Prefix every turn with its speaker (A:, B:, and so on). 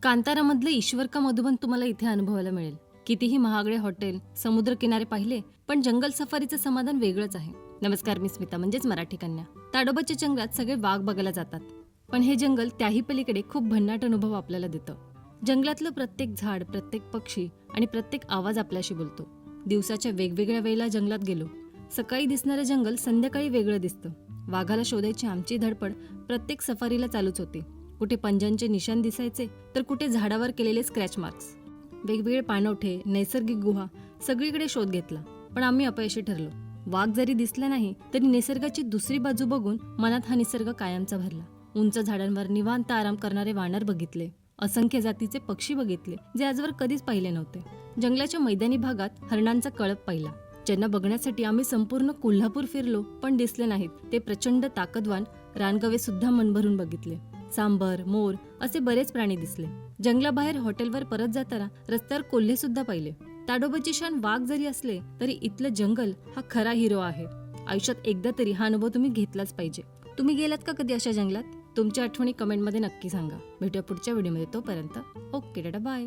A: कांतारामधलं ईश्वर का मधुबन तुम्हाला इथे अनुभवायला मिळेल. कितीही महागडे हॉटेल, समुद्र किनारे पाहिले, पण जंगल सफारीचं समाधान वेगळंच आहे. नमस्कार, मी स्मिता, म्हणजेच मराठी कन्या. ताडोबाच्या जंगलात सगळे वाघ बघायला जातात, पण हे जंगल त्याही पलीकडे खूप भन्नाट अनुभव आपल्याला देतं. जंगलातलं प्रत्येक झाड, प्रत्येक पक्षी आणि प्रत्येक आवाज आपल्याशी बोलतो. दिवसाच्या वेगवेगळ्या वेळेला जंगलात गेलो, सकाळी दिसणारं जंगल संध्याकाळी वेगळं दिसतं. वाघाला शोधायची आमची धडपड प्रत्येक सफारीला चालूच होती. कुठे पंजांचे निशाण दिसायचे, तर कुठे झाडावर केलेले स्क्रॅच मार्क्स. वेगवेगळे पाणवठे, नैसर्गिक गुहा, सगळीकडे शोध घेतला, पण आम्ही अपयशी ठरलो. वाघ जरी दिसला नाही, तरी निसर्गाची दुसरी बाजू बघून मनात हा निसर्ग कायमचा भरला. उंच झाडांवर निवांत आराम करणारे वानर बघितले, असंख्य जातीचे पक्षी बघितले, जे आजवर कधीच पाहिले नव्हते. जंगलाच्या मैदानी भागात हरणांचा कळप पाहिला, ज्यांना बघण्यासाठी आम्ही संपूर्ण कोल्हापूर फिरलो, पण दिसले नाहीत. ते प्रचंड ताकदवान रानगवे सुद्धा मन भरून बघितले. सांबर, मोर असे बरेच प्राणी दिसले. जंगलाबाहेर हॉटेलवर परत जाताना रस्त्यावर कोल्हे सुद्धा पाहिले. ताडोबाची शान वाघ जरी असले, तरी इथलं जंगल हा खरा हिरो आहे. आयुष्यात एकदा तरी हा अनुभव तुम्ही घेतलाच पाहिजे. तुम्ही गेलात का कधी अशा जंगलात? तुमच्या आठवणी कमेंटमध्ये नक्की सांगा. भेटूया पुढच्या व्हिडिओमध्ये. तोपर्यंत ओके, टाटा, बाय.